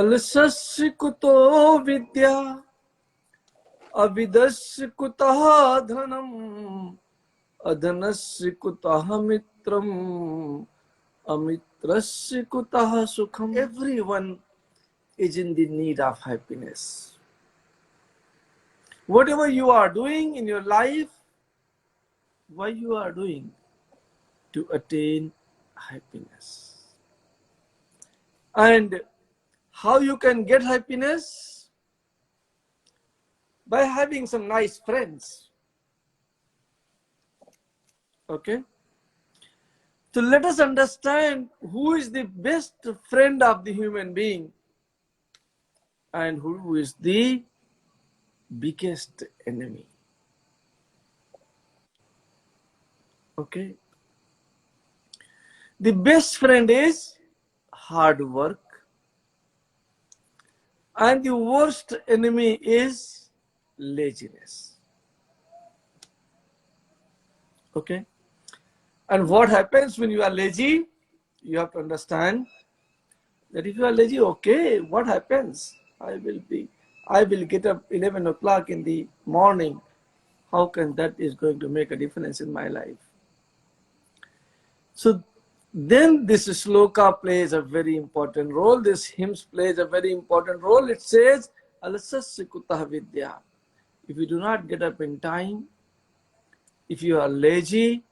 Alasasya kuto vidya avidasya kutah dhanam adhanasya kutah mitram amitrasya kutah sukham. Everyone is in the need of happiness. Whatever you are doing in your life, why you are doing? To attain happiness. And how you can get happiness? By having some nice friends. Okay? So let us understand who is the best friend of the human being and who is the biggest enemy. Okay? The best friend is hard work, and the worst enemy is laziness. Okay? And what happens when you are lazy? You have to understand that if you are lazy, okay, what happens? I will get up 11 o'clock in the morning. How can that is going to make a difference in my life? So then this sloka plays a very important role. This hymn plays a very important role. It says, Alasasya kutah vidya. If you do not get up in time, if you are lazy,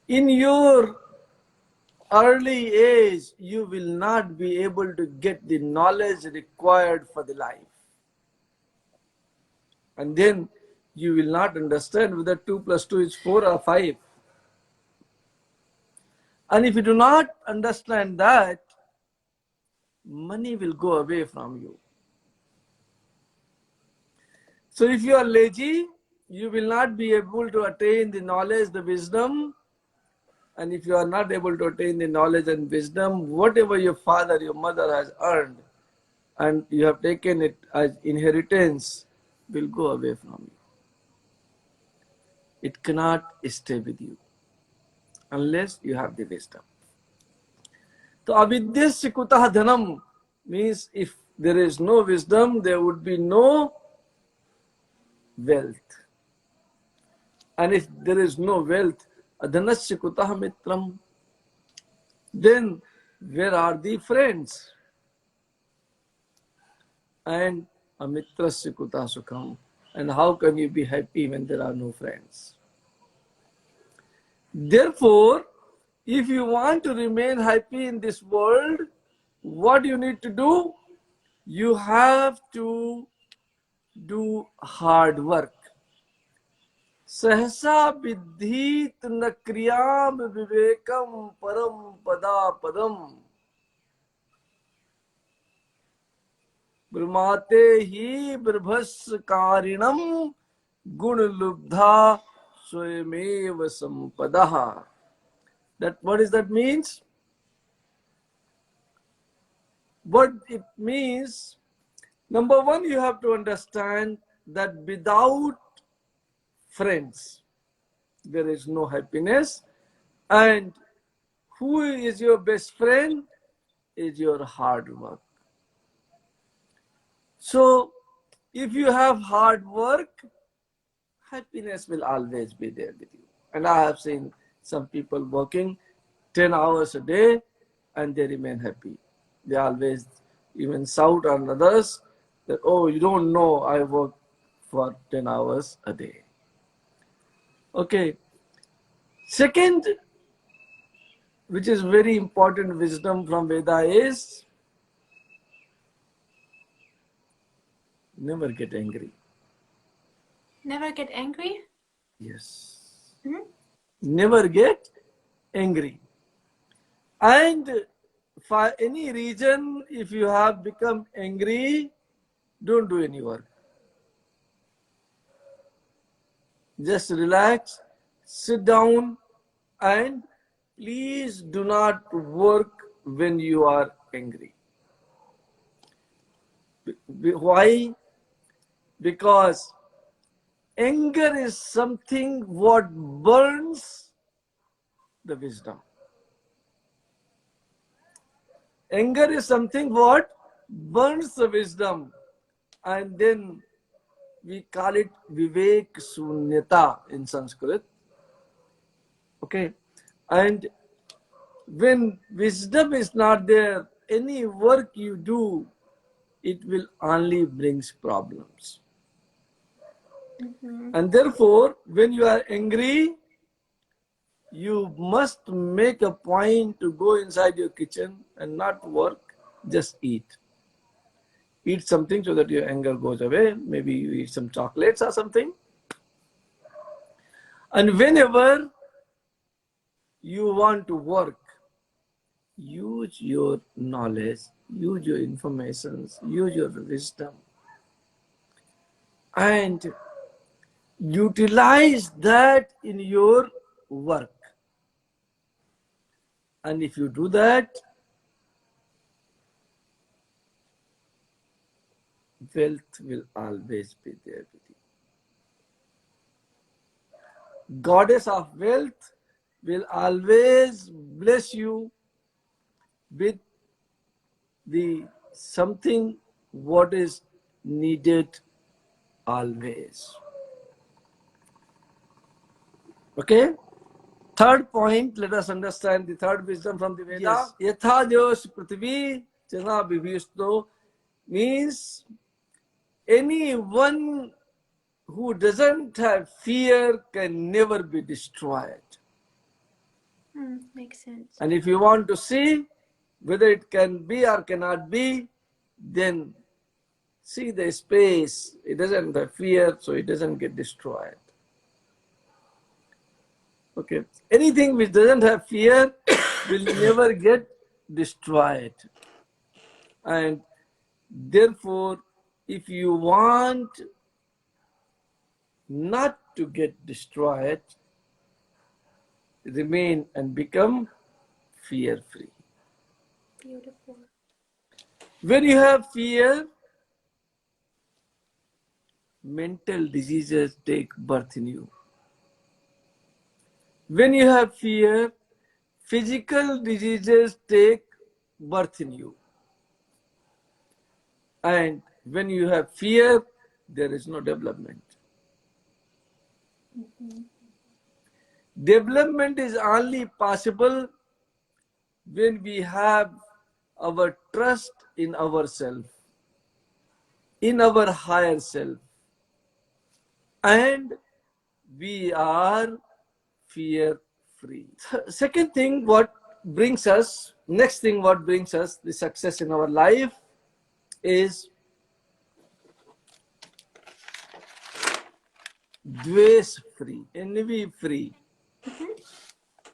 in your early age, you will not be able to get the knowledge required for the life. And then you will not understand whether 2 plus 2 is 4 or 5. And if you do not understand that, money will go away from you. So if you are lazy, you will not be able to attain the knowledge, the wisdom. And if you are not able to attain the knowledge and wisdom, whatever your father, your mother has earned, and you have taken it as inheritance, will go away from you. It cannot stay with you unless you have the wisdom. So avidyasya kutah dhanam means if there is no wisdom, there would be no wealth. And if there is no wealth, adhanasya kutah mitram, then where are the friends? And amitrasya kutah sukham. And how can you be happy when there are no friends? Therefore, if you want to remain happy in this world, what you need to do? You have to do hard work. Sahasa vidhit na kriyam vivekam param pada padam. Brahmate hi brabhas karinam gun lubdha swayameva sampadaha. That what does that means? What it means, number one, you have to understand that without friends, there is no happiness. And who is your best friend? Is your hard work. So, if you have hard work, happiness will always be there with you. And I have seen some people working 10 hours a day and they remain happy. They always even shout on others that, oh, you don't know I work for 10 hours a day. Okay. Second, which is very important wisdom from Veda is never get angry. Never get angry? Yes. Never get angry. And for any reason, if you have become angry, don't do any work. Just relax, sit down, and please do not work when you are angry. Why? Because anger is something what burns the wisdom. Anger is something what burns the wisdom, and then we call it Vivek Sunyata in Sanskrit. Okay, and when wisdom is not there, any work you do, it will only brings problems. And therefore, when you are angry, you must make a point to go inside your kitchen and not work, just eat. Eat something so that your anger goes away. Maybe you eat some chocolates or something. And whenever you want to work, use your knowledge, use your informations, use your wisdom, and utilize that in your work. And if you do that, wealth will always be there with you. Goddess of wealth will always bless you with the something what is needed always. Okay? Third point, let us understand the third wisdom from the Veda. Yes. Yatha Jos Prithvi Chana Bhivishto means anyone who doesn't have fear can never be destroyed. Makes sense. And if you want to see whether it can be or cannot be, then see the space. It doesn't have fear, so it doesn't get destroyed. Okay. Anything which doesn't have fear will never get destroyed. And therefore, if you want not to get destroyed, remain and become fear-free. Beautiful. When you have fear, mental diseases take birth in you. When you have fear, physical diseases take birth in you. And when you have fear, there is no development. Development is only possible when we have our trust in ourselves, in our higher self, and we are fear-free. Second thing, next thing what brings us the success in our life is dvesh-free, envy-free.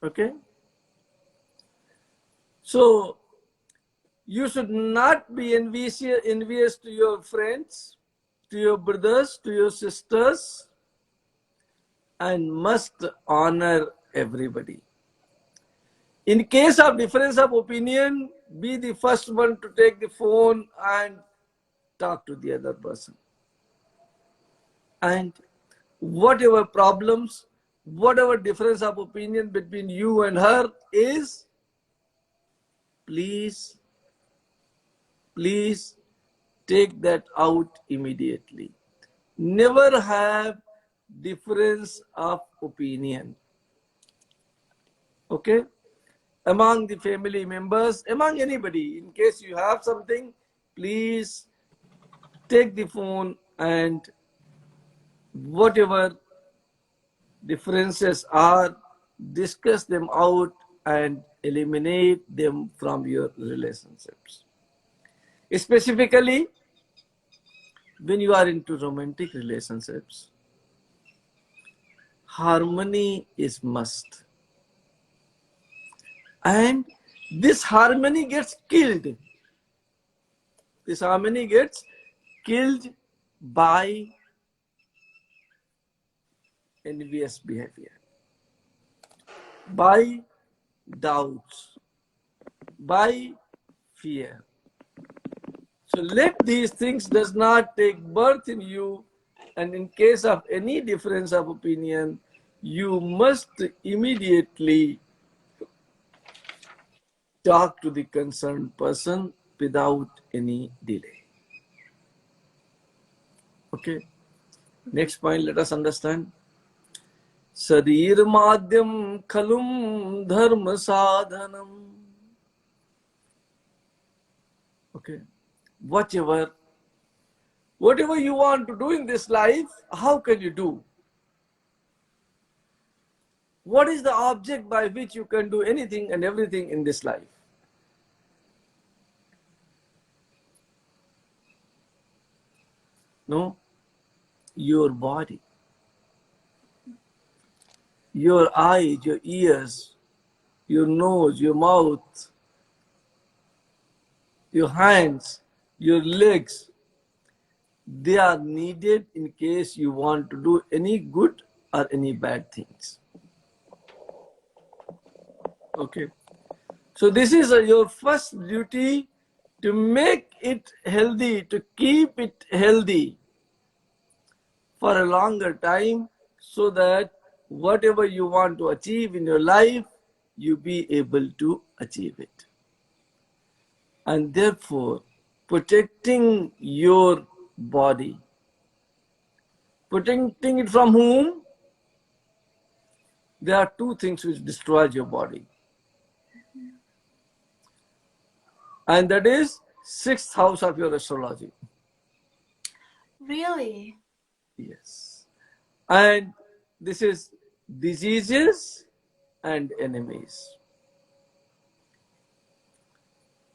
Okay? So, you should not be envious to your friends, to your brothers, to your sisters, and must honor everybody. In case of difference of opinion, be the first one to take the phone and talk to the other person. And whatever problems, whatever difference of opinion between you and her is, please take that out immediately. Never have difference of opinion. Okay? Among the family members, among anybody, in case you have something, please take the phone and whatever differences are, discuss them out and eliminate them from your relationships. Specifically, when you are into romantic relationships, harmony is must. And this harmony gets killed. This harmony gets killed by envious behavior, by doubts, by fear. So let these things does not take birth in you, and in case of any difference of opinion, you must immediately talk to the concerned person without any delay. Okay. Next point, let us understand. Sarir madhyam khalum dharma sadhanam. Okay. Whatever you want to do in this life, how can you do? What is the object by which you can do anything and everything in this life? No? Your body, your eyes, your ears, your nose, your mouth, your hands, your legs, they are needed in case you want to do any good or any bad things. Okay. So this is your first duty, to make it healthy, to keep it healthy for a longer time, so that whatever you want to achieve in your life, you be able to achieve it. And therefore, protecting your body, protecting it from whom? There are two things which destroy your body. And that is sixth house of your astrology. Really? Yes. And this is diseases and enemies.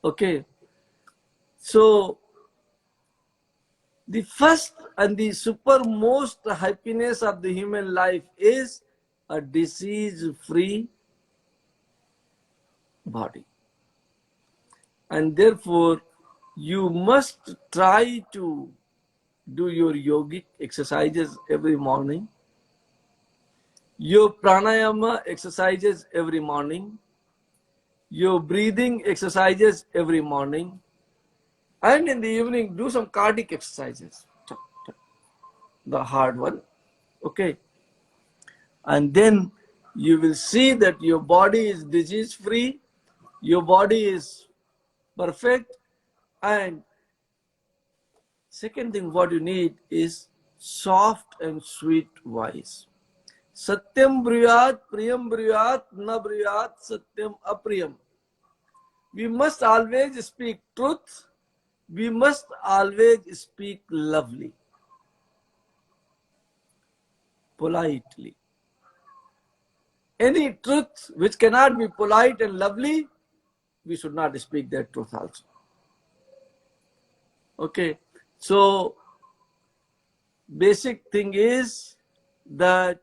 Okay. So the first and the supermost happiness of the human life is a disease-free body. And therefore, you must try to do your yogic exercises every morning, your pranayama exercises every morning, your breathing exercises every morning, and in the evening do some cardiac exercises, the hard one. Okay. And then you will see that your body is disease free, your body is perfect. And second thing what you need is soft and sweet voice. Satyam bruyat, priyam bruyat, na bruyat, satyam apriyam. We must always speak truth. We must always speak lovely, politely. Any truth which cannot be polite and lovely, we should not speak that truth also. Okay. So basic thing is that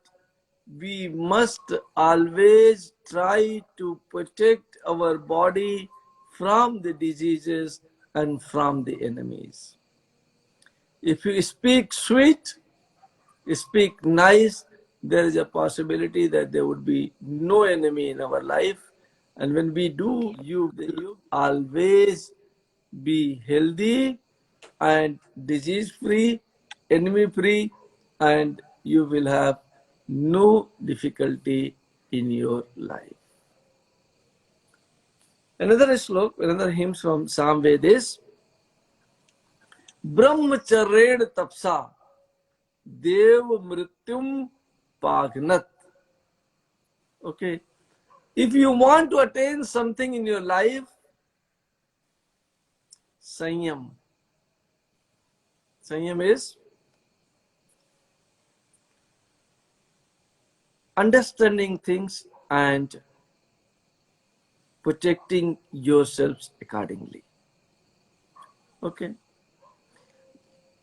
we must always try to protect our body from the diseases and from the enemies. If you speak sweet, speak nice, there is a possibility that there would be no enemy in our life. And when we do, you will always be healthy and disease free, enemy free, and you will have no difficulty in your life. Another slok, another hymn from Samved is Brahmachared tapsa dev mrityum pagnat. Okay. If you want to attain something in your life, Sanyam. Sanyam is understanding things and protecting yourselves accordingly. Okay.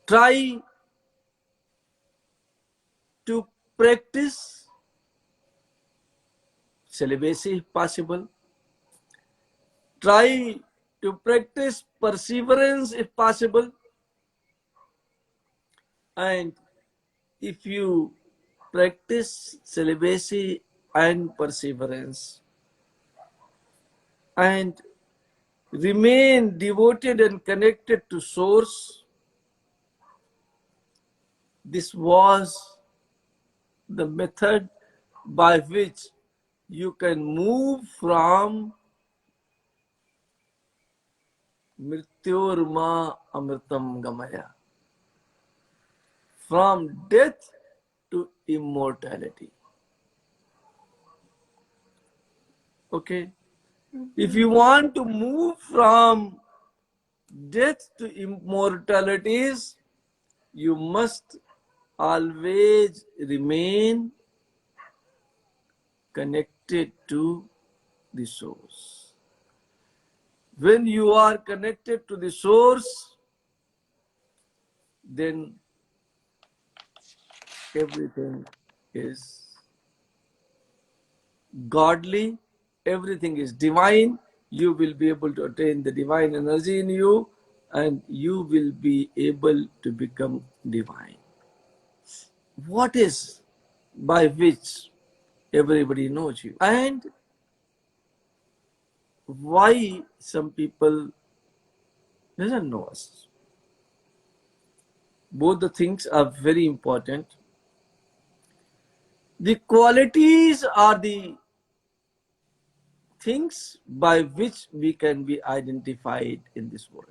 Try to practice celibacy if possible. Try to practice perseverance if possible. And if you practice celibacy and perseverance and remain devoted and connected to Source, this was the method by which you can move from Mrityorma amritam gamaya. From death to immortality. Okay? If you want to move from death to immortalities, you must always remain connected to the source. When you are connected to the source, then everything is godly, everything is divine. You will be able to attain the divine energy in you, and you will be able to become divine. What is by which everybody knows you? And why some people doesn't know us? Both the things are very important. The qualities are the things by which we can be identified in this world.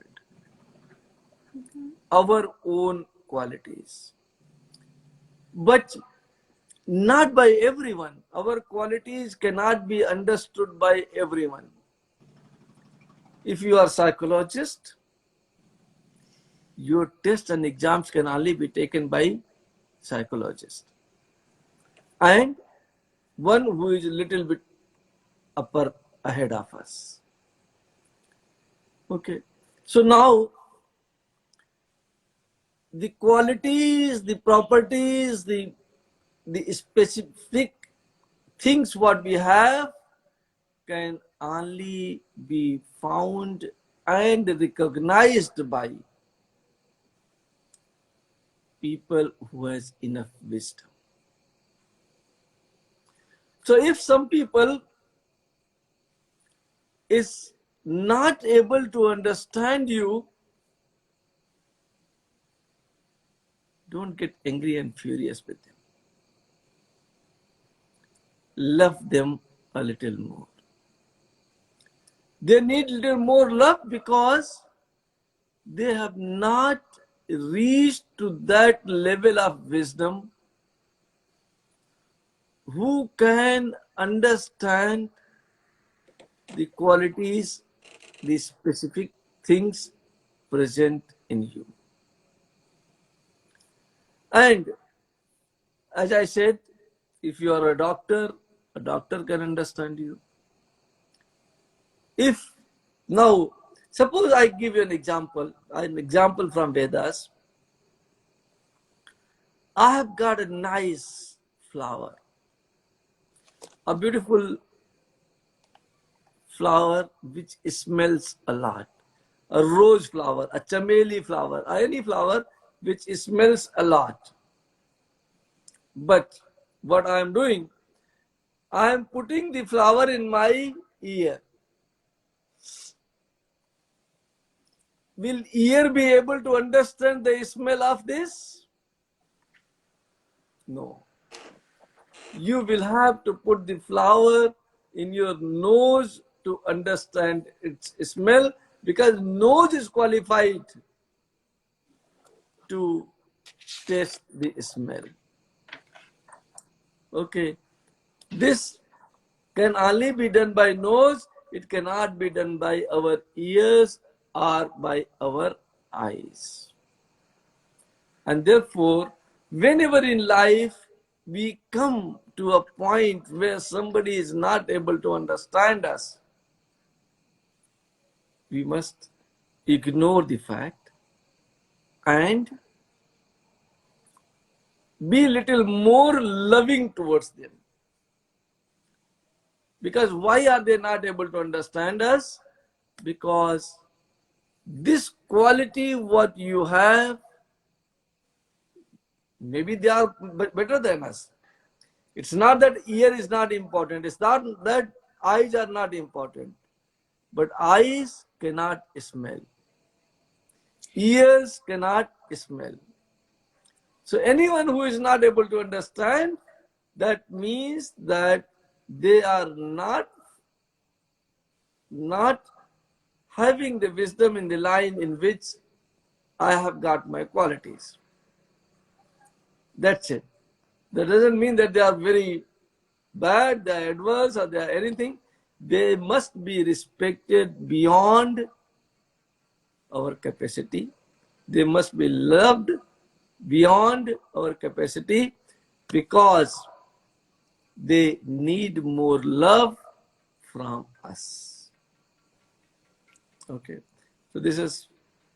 Our own qualities. But not by everyone. Our qualities cannot be understood by everyone. If you are a psychologist, your tests and exams can only be taken by psychologists. And one who is a little bit upper ahead of us. Okay. So now the qualities, the properties, the specific things what we have can only be found and recognized by people who has enough wisdom. So if some people is not able to understand you, don't get angry and furious with them. Love them a little more. They need a little more love because they have not reached to that level of wisdom who can understand the qualities, the specific things present in you. And as I said, if you are a doctor can understand you. If now, suppose I give you an example from Vedas. I have got a nice flower, a beautiful flower which smells a lot. A rose flower, a chameli flower, or any flower which smells a lot. But what I am doing, I am putting the flower in my ear. Will ear be able to understand the smell of this? No. You will have to put the flower in your nose to understand its smell, because nose is qualified to taste the smell. Okay. This can only be done by nose. It cannot be done by our ears or by our eyes. And therefore, whenever in life we come to a point where somebody is not able to understand us, we must ignore the fact and be a little more loving towards them. Because why are they not able to understand us? Because this quality what you have, maybe they are better than us. It's not that ear is not important. It's not that eyes are not important. But eyes cannot smell. Ears cannot smell. So anyone who is not able to understand, that means that they are not having the wisdom in the line in which I have got my qualities. That's it. That doesn't mean that they are very bad, they are adverse, or they are anything. They must be respected beyond our capacity. They must be loved beyond our capacity because they need more love from us. Okay. So this is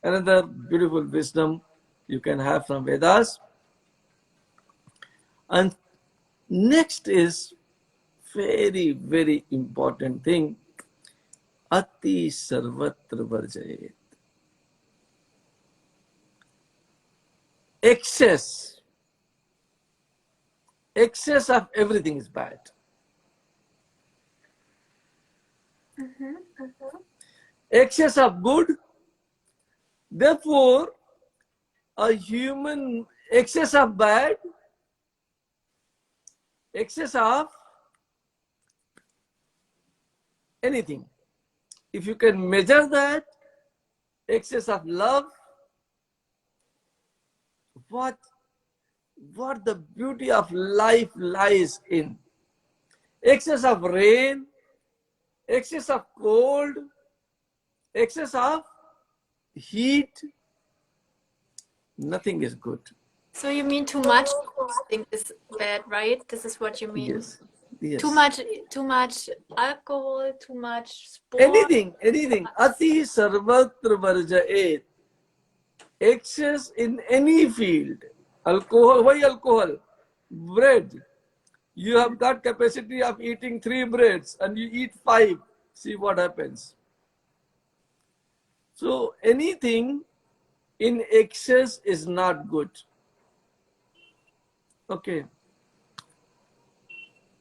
another beautiful wisdom you can have from Vedas. And next is very, very important thing. Ati sarvatra varjayet. Excess of everything is bad. Excess of good. Therefore, a human excess of bad, excess of anything. If you can measure that, excess of love, what the beauty of life lies in. Excess of rain, excess of cold, excess of heat, nothing is good. So you mean too much thing is bad, right? This is what you mean. Yes. Yes. Too much alcohol, too much sport. Anything. Ati sarvatra varjayet. Excess in any field. Alcohol, why alcohol? Bread. You have got capacity of eating 3 breads and you eat 5. See what happens. So anything in excess is not good. Okay.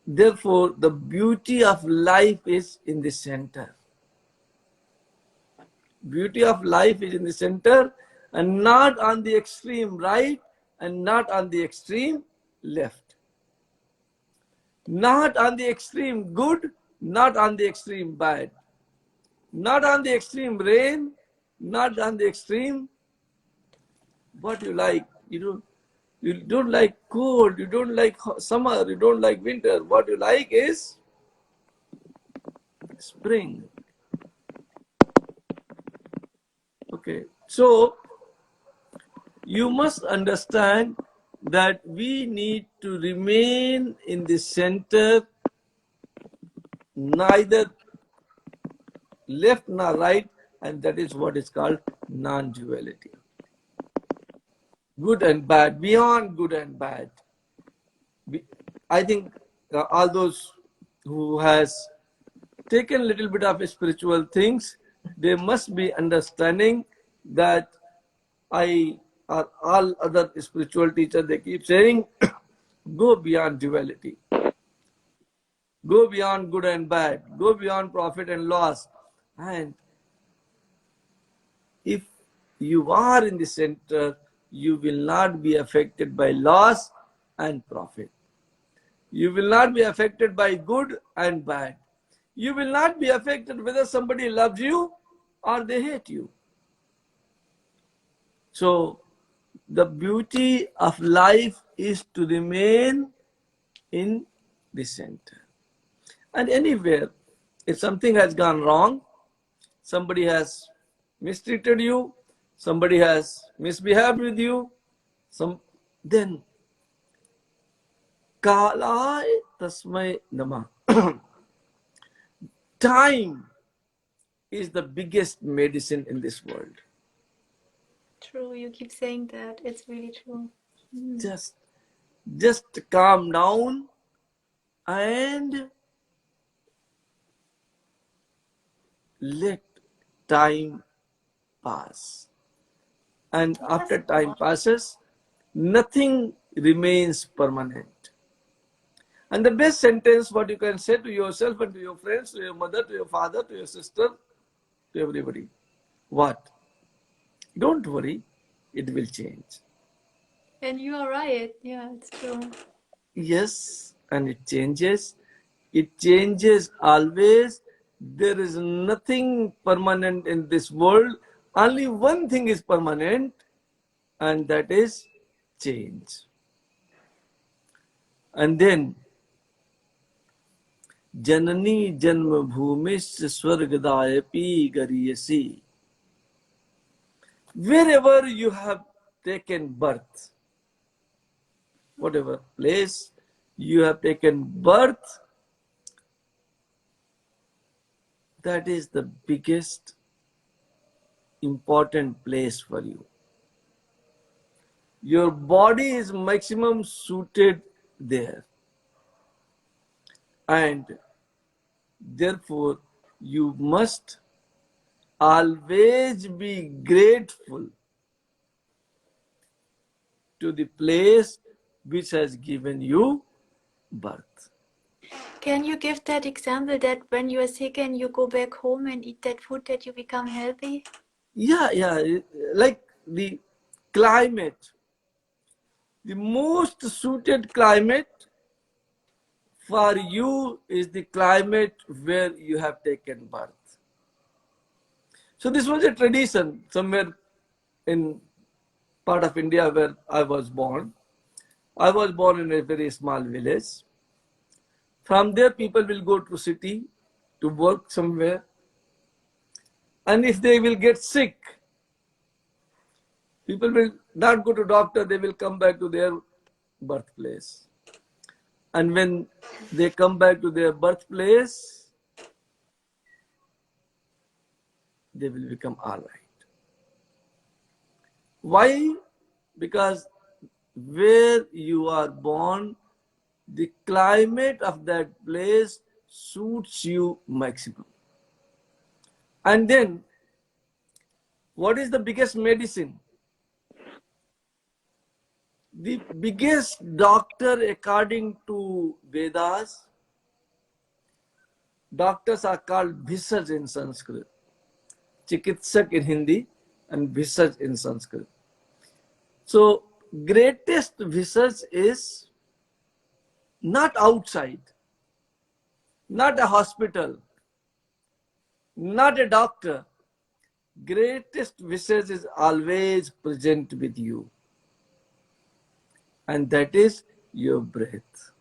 Therefore, the beauty of life is in the center. Beauty of life is in the center and not on the extreme right and not on the extreme left. Not on the extreme good, not on the extreme bad. Not on the extreme rain, not on the extreme what you like. You don't like cold, you don't like summer, you don't like winter. What you like is spring. Okay, so you must understand that we need to remain in the center, neither left nor right, and that is what is called non-duality. Good and bad, beyond good and bad. I think all those who has taken a little bit of spiritual things, they must be understanding that I or all other spiritual teachers, they keep saying, go beyond duality. Go beyond good and bad. Go beyond profit and loss. And if you are in the center, you will not be affected by loss and profit. You will not be affected by good and bad. You will not be affected whether somebody loves you or they hate you. So, the beauty of life is to remain in the center. And anywhere, if something has gone wrong, somebody has mistreated you, somebody has misbehaved with you, then Kalai Tasmai Nama. Time is the biggest medicine in this world. True, you keep saying that. It's really true. Just calm down and let time pass. And after time passes, nothing remains permanent. And the best sentence what you can say to yourself and to your friends, to your mother, to your father, to your sister, to everybody. What? Don't worry, it will change. And you are right. Yeah, it's true. Yes, and it changes. It changes always there is nothing permanent in this world. Only one thing is permanent, and that is change. And then, Janani Janma Bhumish Swargadayapi Gariyasi. Wherever you have taken birth, whatever place you have taken birth, that is the biggest important place for you. Your body is maximum suited there, and therefore you must always be grateful to the place which has given you birth. Can you give that example that when you are sick and you go back home and eat that food that you become healthy? Yeah, like the climate, the most suited climate for you is the climate where you have taken birth. So this was a tradition somewhere in part of India where I was born. I was born in a very small village. From there, people will go to city to work somewhere. And if they will get sick, people will not go to doctor, they will come back to their birthplace. And when they come back to their birthplace, they will become all right. Why? Because where you are born, the climate of that place suits you maximum. And then, what is the biggest medicine? The biggest doctor according to Vedas, doctors are called Bhisaj in Sanskrit, Chikitsak in Hindi, and Bhisaj in Sanskrit. So, greatest Bhisaj is not outside, not a hospital, not a doctor. Greatest Bhisaj is always present with you. And that is your breath.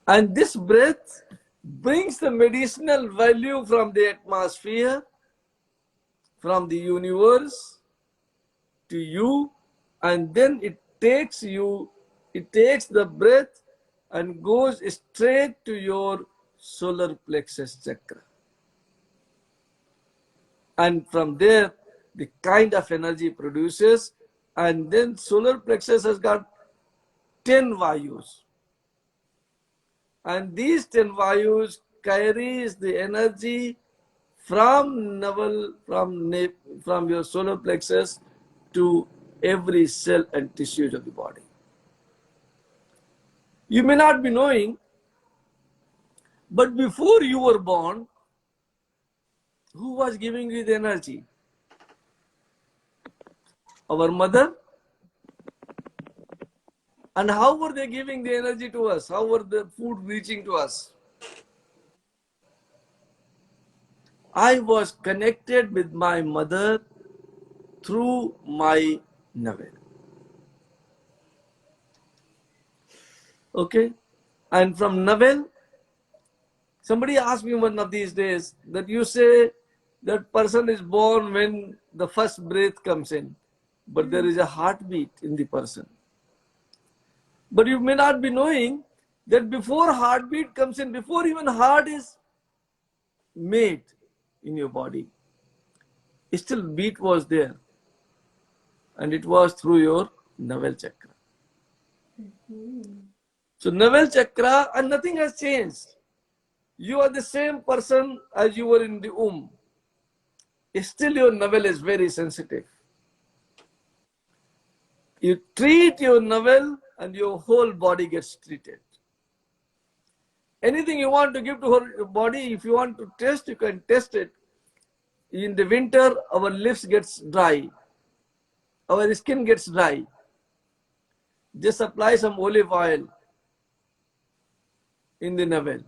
And this breath brings the medicinal value from the atmosphere, from the universe to you, and then it takes the breath and goes straight to your solar plexus chakra. And from there, the kind of energy produces, and then solar plexus has got 10 vayus. And these 10 vayus carries the energy from navel, from your solar plexus to every cell and tissues of the body. You may not be knowing, but before you were born, who was giving you the energy? Our mother. And how were they giving the energy to us? How were the food reaching to us? I was connected with my mother through my navel. Okay? And from navel, somebody asked me one of these days that you say that person is born when the first breath comes in, but there is a heartbeat in the person. But you may not be knowing that before heartbeat comes in, before even heart is made in your body, still beat was there. And it was through your navel chakra. So navel chakra, and nothing has changed. You are the same person as you were in the womb. Still your navel is very sensitive. You treat your navel and your whole body gets treated. Anything you want to give to your body, if you want to test, you can test it. In the winter, our lips gets dry. Our skin gets dry. Just apply some olive oil in the navel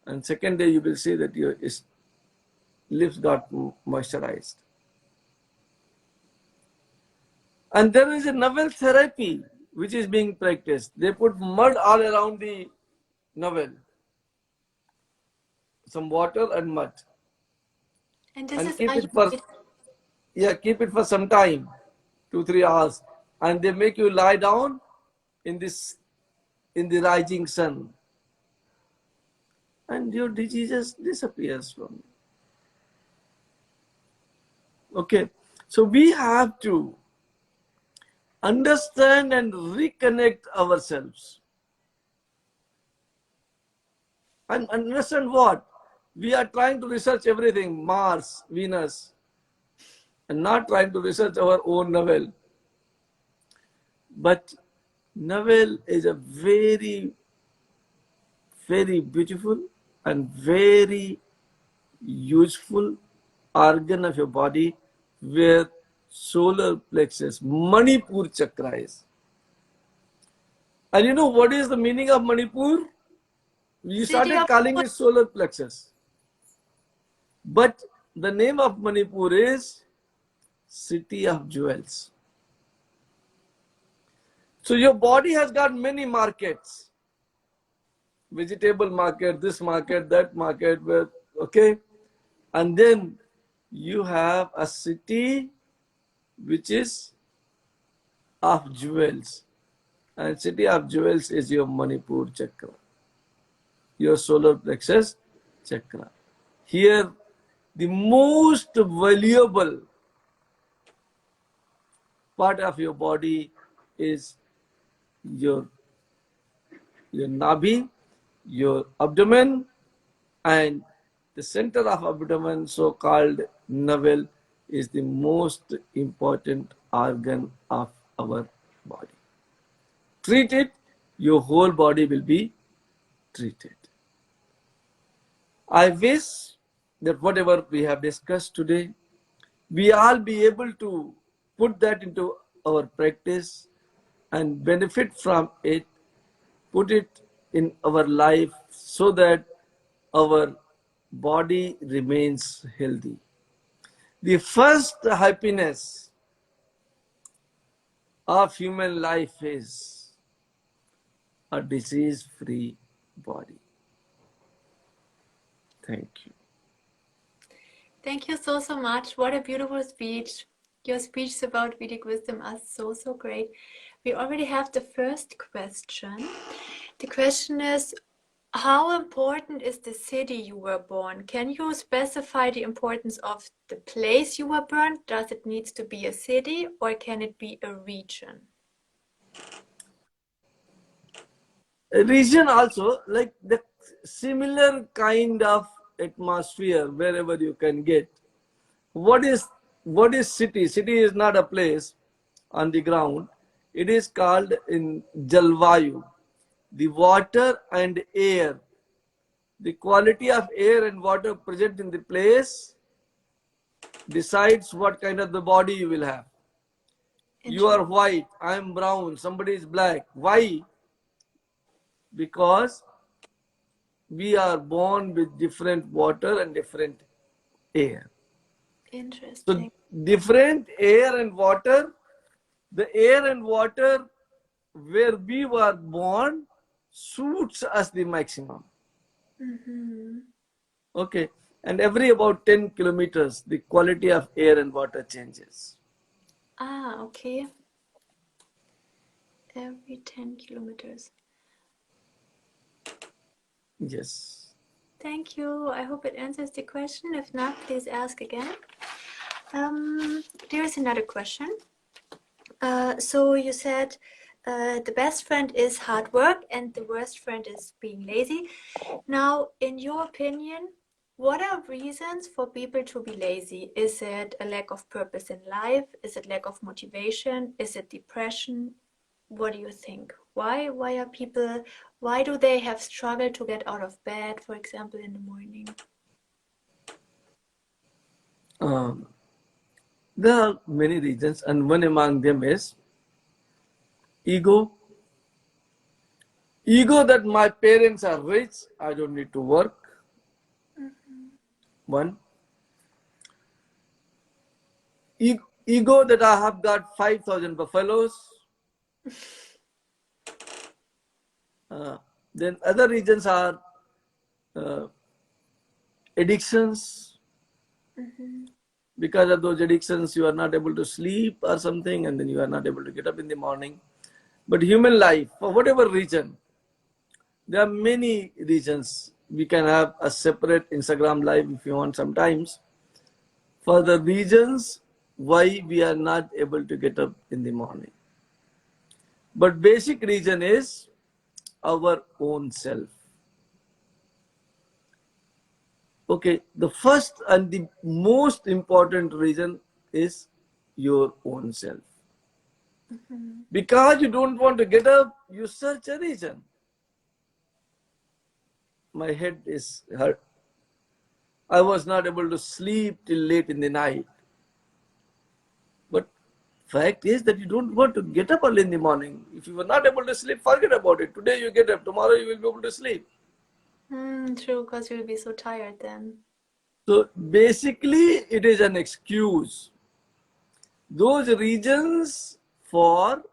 And second day you will see that your lips got moisturized. And there is a novel therapy which is being practiced. They put mud all around the novel, some water and mud, And this and is keep it for Ayurvedic. keep it for some time, 2-3 hours, and they make you lie down in the rising sun, and your diseases disappears from you. Okay, so we have to understand and reconnect ourselves. And understand what? We are trying to research everything, Mars, Venus, and not trying to research our own novel. But novel is a very, very beautiful and very useful organ of your body where solar plexus, Manipur chakra is. And you know what is the meaning of Manipur? You City started of calling it solar plexus. But the name of Manipur is City of Jewels. So your body has got many markets. Vegetable market, this market, that market, okay? And then you have a city which is of jewels. And city of jewels is your Manipur chakra, your solar plexus chakra. Here, the most valuable part of your body is your nabi, your abdomen, and the center of abdomen, so-called navel, is the most important organ of our body. Treat it, your whole body will be treated. I wish that whatever we have discussed today, we all be able to put that into our practice and benefit from it, put it in our life so that our body remains healthy. The first happiness of human life is a disease-free body. Thank you. Thank you so, so much. What a beautiful speech. Your speeches about Vedic wisdom are so, so great. We already have the first question. The question is, how important is the city you were born? Can you specify the importance of the place you were born? Does it need to be a city or can it be a region? A region also, like the similar kind of atmosphere wherever you can get. What is city? City is not a place on the ground. It is called in Jalvayu, the water and air. The quality of air and water present in the place decides what kind of the body you will have. You are white, I am brown, somebody is black. Why? Because we are born with different water and different air. Interesting. So different air and water, the air and water where we were born suits us the maximum. Mm-hmm. Okay. And every about 10 kilometers, the quality of air and water changes. Ah, okay. Every 10 kilometers. Yes. Thank you. I hope it answers the question. If not, please ask again. There is another question. So you said the best friend is hard work and the worst friend is being lazy. Now, in your opinion, what are reasons for people to be lazy? Is it a lack of purpose in life? Is it lack of motivation? Is it depression? What do you think? Why do they have struggled to get out of bed, for example, in the morning? There are many reasons, and one among them is ego. Ego that my parents are rich, I don't need to work. One, ego that I have got 5,000 buffaloes. Then other reasons are uh, addictions. Because of those addictions, you are not able to sleep or something, and then you are not able to get up in the morning. But human life, for whatever reason, there are many reasons. We can have a separate Instagram live if you want sometimes, for the reasons why we are not able to get up in the morning. But basic reason is our own self. Okay, the first and the most important reason is your own self. Because you don't want to get up, you search a reason. My head is hurt. I was not able to sleep till late in the night. But fact is that you don't want to get up early in the morning. If you were not able to sleep, forget about it. Today you get up, tomorrow you will be able to sleep. True, because you'll be so tired then. So basically it is an excuse. Those reasons for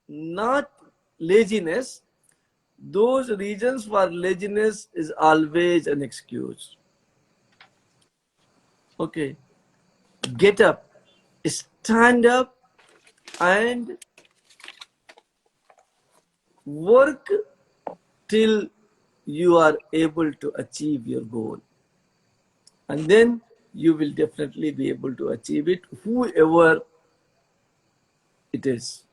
not laziness, those reasons for laziness is always an excuse. Okay, get up, stand up and work till you are able to achieve your goal. And then you will definitely be able to achieve it, whoever it is.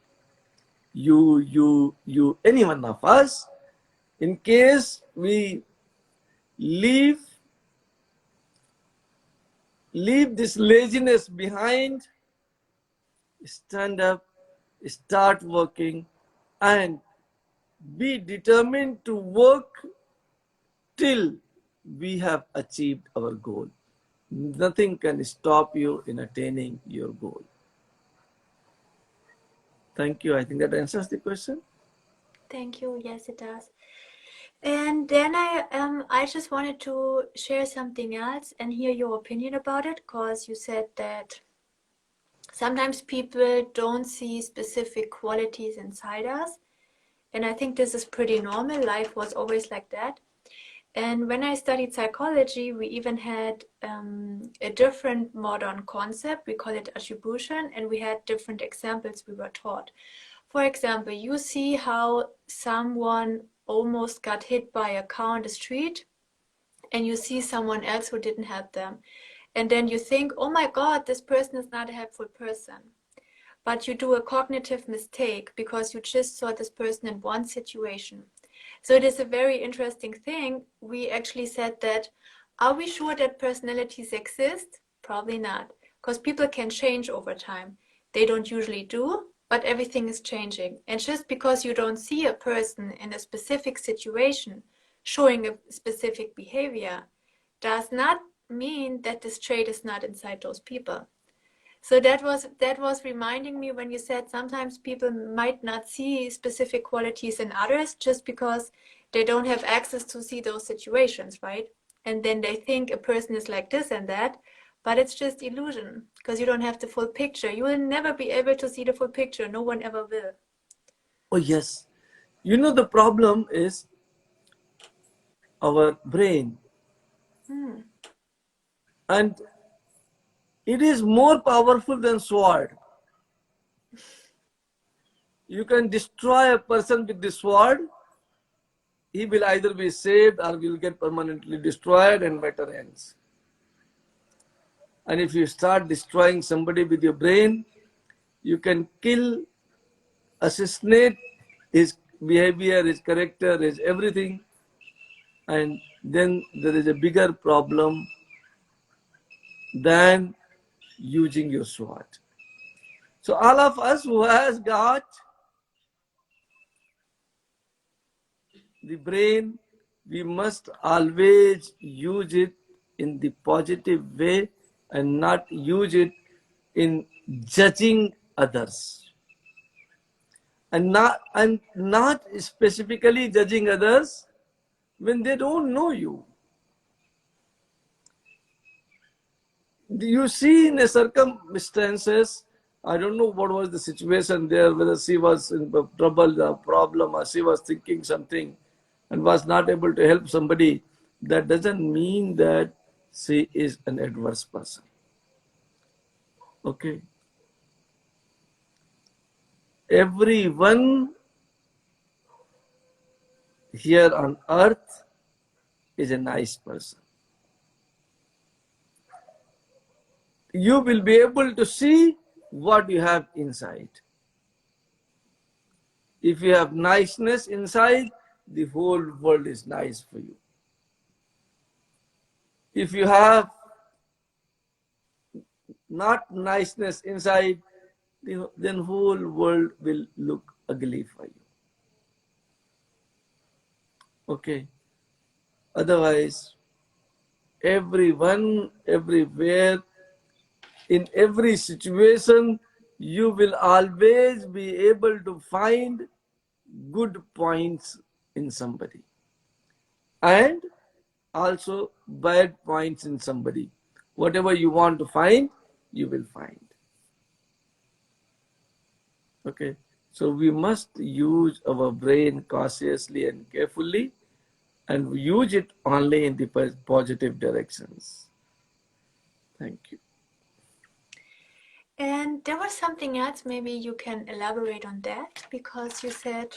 You, any one of us, in case we leave this laziness behind, stand up, start working, and be determined to work till we have achieved our goal. Nothing can stop you in attaining your goal. Thank you. I think that answers the question. Thank you. Yes, it does. And then I just wanted to share something else and hear your opinion about it, because you said that sometimes people don't see specific qualities inside us. And I think this is pretty normal. Life was always like that. And when I studied psychology, we even had a different modern concept. We call it attribution, and we had different examples we were taught. For example, you see how someone almost got hit by a car on the street, and you see someone else who didn't help them. And then you think, oh my God, this person is not a helpful person. But you do a cognitive mistake because you just saw this person in one situation. So it is a very interesting thing. We actually said that, are we sure that personalities exist? Probably not, because people can change over time. They don't usually do, but everything is changing. And just because you don't see a person in a specific situation showing a specific behavior does not mean that this trait is not inside those people. So that was reminding me when you said sometimes people might not see specific qualities in others just because they don't have access to see those situations, right? And then they think a person is like this and that, but it's just illusion because you don't have the full picture. You will never be able to see the full picture. No one ever will. Oh yes. You know, the problem is our brain. And it is more powerful than sword. You can destroy a person with the sword. He will either be saved or will get permanently destroyed and better ends. And if you start destroying somebody with your brain, you can kill, assassinate his behavior, his character, his everything. And then there is a bigger problem than using your sword. So all of us who has got the brain, we must always use it in the positive way and not use it in judging others. And not specifically judging others when they don't know you. You see in the circumstances, I don't know what was the situation there, whether she was in trouble, a problem, or she was thinking something and was not able to help somebody. That doesn't mean that she is an adverse person. Okay. Everyone here on earth is a nice person. You will be able to see what you have inside. If you have niceness inside, the whole world is nice for you. If you have not niceness inside, then whole world will look ugly for you. Okay. Otherwise, everyone, everywhere, in every situation, you will always be able to find good points in somebody and also bad points in somebody. Whatever you want to find, you will find. Okay, so we must use our brain cautiously and carefully and use it only in the positive directions. Thank you. And there was something else, maybe you can elaborate on that, because you said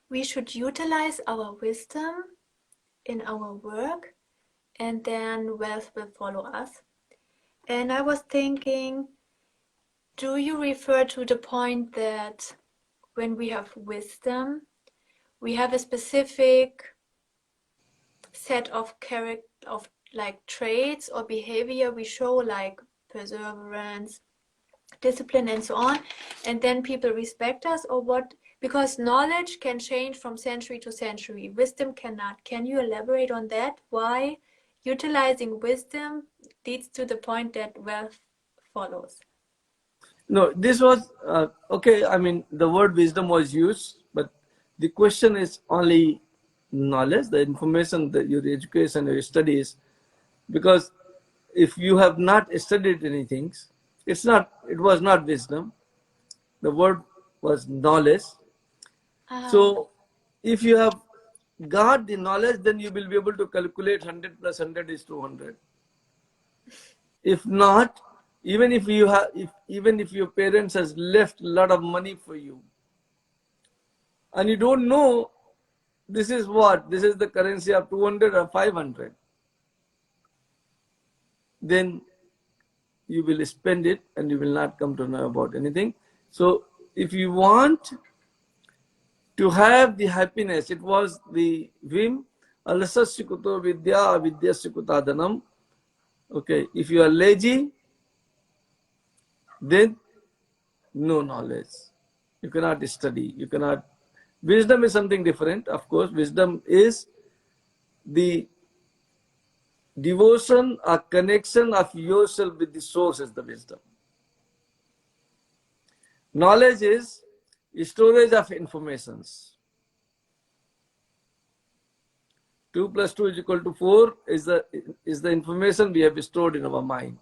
we should utilize our wisdom in our work and then wealth will follow us. And I was thinking, do you refer to the point that when we have wisdom, we have a specific set of like traits or behavior we show, like perseverance, discipline, and so on, and then people respect us? Or what? Because knowledge can change from century to century, wisdom cannot. Can you elaborate on that? Why utilizing wisdom leads to the point that wealth follows? No, this was okay. I mean, the word wisdom was used, but the question is only knowledge, the information, your education, your studies. Because if you have not studied anything, it was not wisdom. The word was knowledge. So if you have got the knowledge, then you will be able to calculate 100 plus 100 is 200. If not, even if you have, even if your parents has left a lot of money for you, and you don't know this is the currency of 200 or 500, then you will spend it and you will not come to know about anything. So if you want to have the happiness, it was the vim alasasya vidya avidyasya kutadanam. Okay, if you are lazy, then no knowledge. You cannot study. You cannot. Wisdom is something different. Of course, wisdom is the devotion or connection of yourself with the source is the wisdom. Knowledge is storage of informations. 2 plus 2 is equal to 4 is the information we have stored in our mind.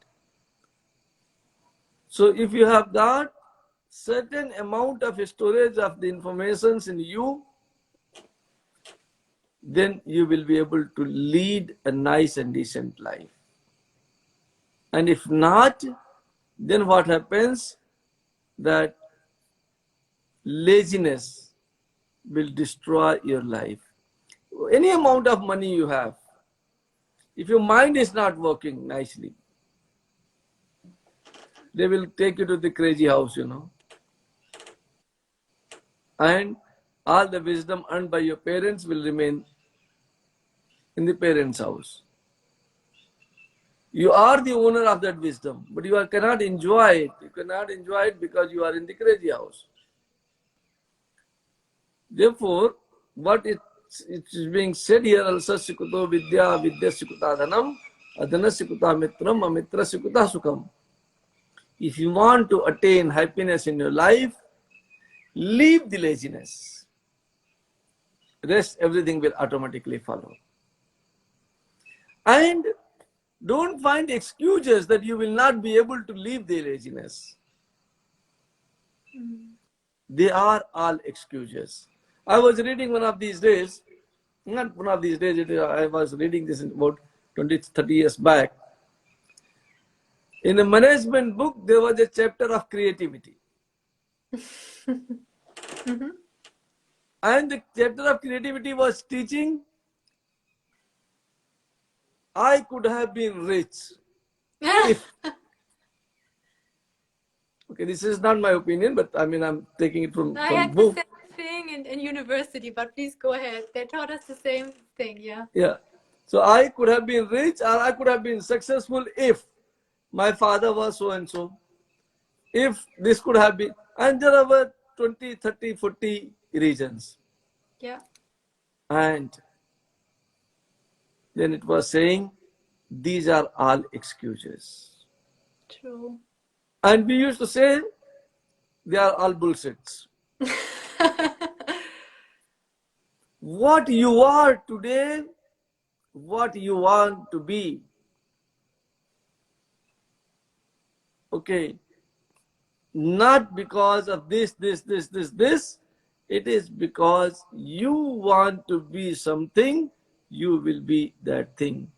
So if you have got certain amount of storage of the informations in you, then you will be able to lead a nice and decent life. And if not, then what happens? That laziness will destroy your life. Any amount of money you have, if your mind is not working nicely, they will take you to the crazy house, and all the wisdom earned by your parents will remain in the parents' house. You are the owner of that wisdom, but you cannot enjoy it. You cannot enjoy it because you are in the crazy house. Therefore, what it is being said here, alasasya kuto vidya vidyasya kutadhanam adhanasya kuta mitram amitrasya kuta sukham. If you want to attain happiness in your life, leave the laziness. Rest, everything will automatically follow. And Don't find excuses that you will not be able to leave the laziness. They are all excuses. I was reading one of these days, not one of these days, I was reading this about 20, 30 years back. In a management book, there was a chapter of creativity. And the chapter of creativity was teaching, I could have been rich if, okay, this is not my opinion, but I mean, I'm taking it from I had the book. same thing in university, but please go ahead. They taught us the same thing, yeah. Yeah. So I could have been rich or I could have been successful if my father was so and so. If this could have been, and there were 20, 30, 40 reasons. Yeah. And then it was saying, these are all excuses. True. And we used to say, they are all bullshits. What you are today, what you want to be. Okay. Not because of this. It is because you want to be something, you will be that thing.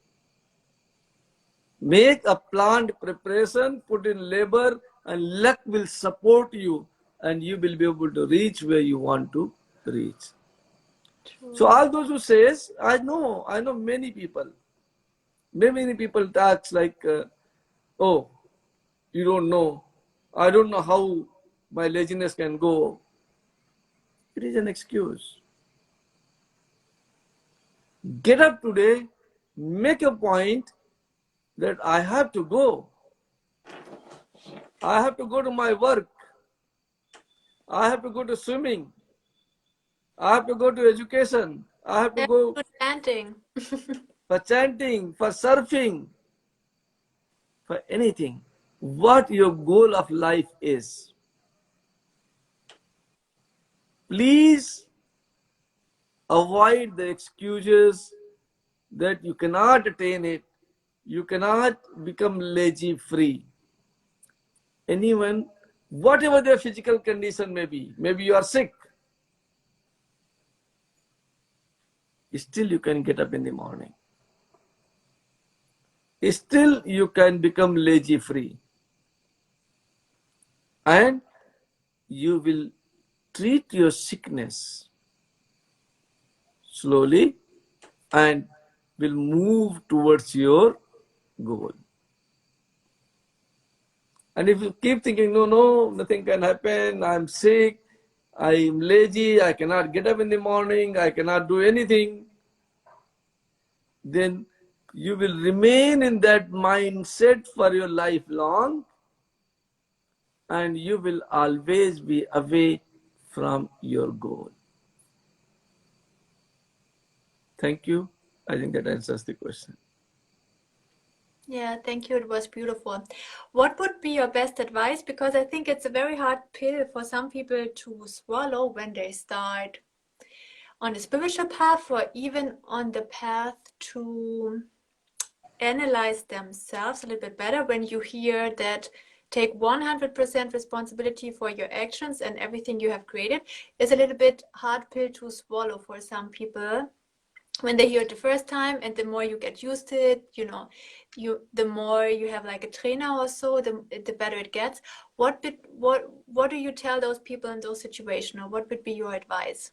Make a planned preparation, put in labor, and luck will support you, and you will be able to reach where you want to reach. True. So all those who says, I know many people talks like, oh, you don't know. I don't know how my laziness can go. It is an excuse. Get up today, make a point that I have to go. I have to go to my work. I have to go to swimming. I have to go to education. I have to go chanting. for chanting, for surfing, for anything. What your goal of life is. Please avoid the excuses that you cannot attain it. You cannot become lazy free. Anyone, whatever their physical condition may be, maybe you are sick, still you can get up in the morning. Still you can become lazy free. And you will treat your sickness slowly and will move towards your goal. And if you keep thinking, no, nothing can happen, I'm sick, I'm lazy, I cannot get up in the morning, I cannot do anything, then you will remain in that mindset for your life long, and you will always be away from your goal. Thank you. I think that answers the question. Yeah, thank you. It was beautiful. What would be your best advice? Because I think it's a very hard pill for some people to swallow when they start on the spiritual path or even on the path to analyze themselves a little bit better. When you hear that take 100% responsibility for your actions and everything you have created, is a little bit hard pill to swallow for some people when they hear it the first time, and the more you get used to it, the more you have like a trainer or so, the better it gets. What do you tell those people in those situations, or what would be your advice?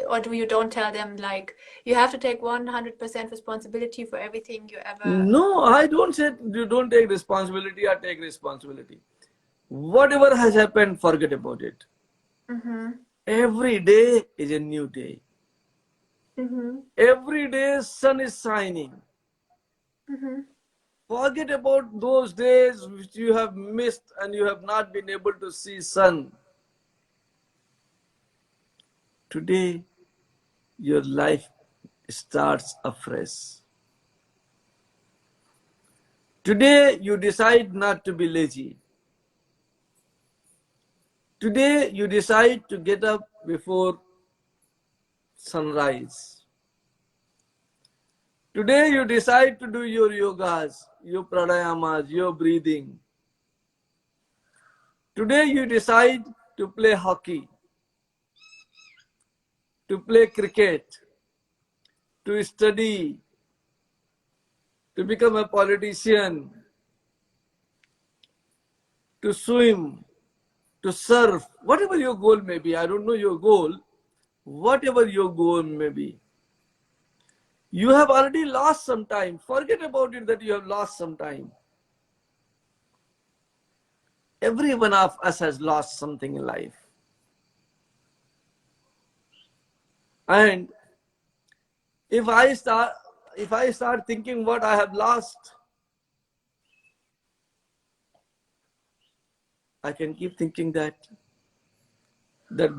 Or do you don't tell them like you have to take 100% responsibility for everything you ever? No, I don't say you don't take responsibility or take responsibility. Whatever has happened, forget about it. Every day is a new day. Every day sun is shining. Forget about those days which you have missed and you have not been able to see sun. Today, your life starts afresh. Today, you decide not to be lazy. Today, you decide to get up before sunrise. Today you decide to do your yogas, your pranayamas, your breathing. Today you decide to play hockey, to play cricket, to study, to become a politician, to swim, to surf, whatever your goal may be. I don't know your goal. Whatever your goal may be, you have already lost some time. Forget about it that you have lost some time. Every one of us has lost something in life. And if I start thinking what I have lost, I can keep thinking that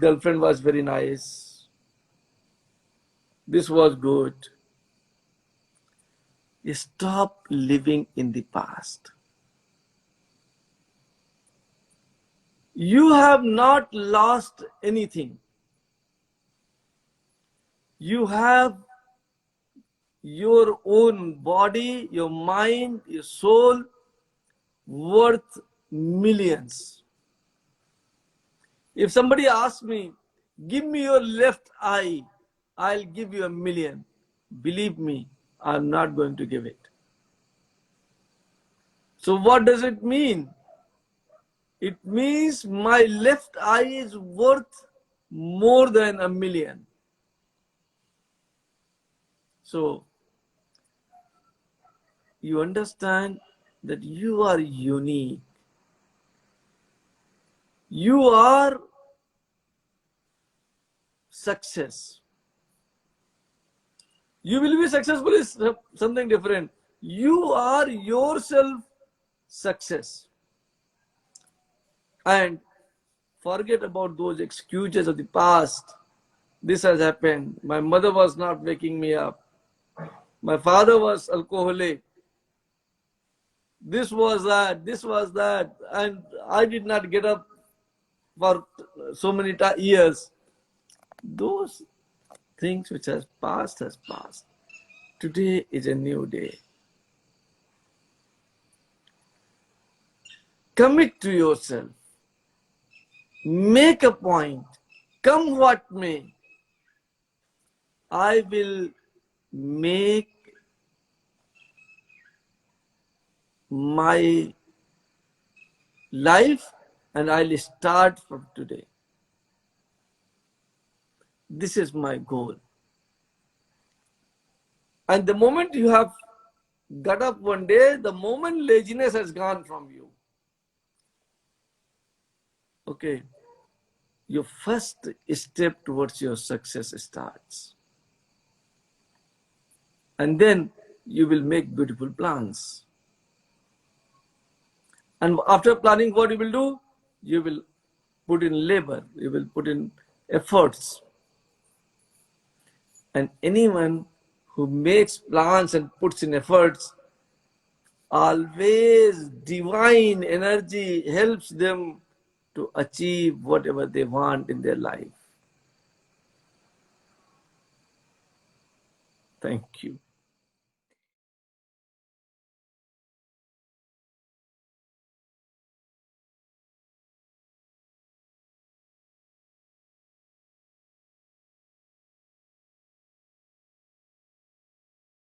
girlfriend was very nice. This was good. You stop living in the past. You have not lost anything. You have your own body, your mind, your soul worth millions. If somebody asks me, give me your left eye, I'll give you 1,000,000. Believe me, I'm not going to give it. So what does it mean? It means my left eye is worth more than 1,000,000. So you understand that you are unique. You are success. You will be successful is something different. You are yourself success. And forget about those excuses of the past. This has happened. My mother was not waking me up. My father was alcoholic. This was that. And I did not get up for so many years. Those things which has passed. Today is a new day. Commit to yourself. Make a point. Come what may. I will make my life and I'll start from today. This is my goal. And the moment you have got up one day, the moment laziness has gone from you. Okay, your first step towards your success starts. And then you will make beautiful plans. And after planning, what you will do? You will put in labor, you will put in efforts. And anyone who makes plans and puts in efforts, always divine energy helps them to achieve whatever they want in their life. Thank you.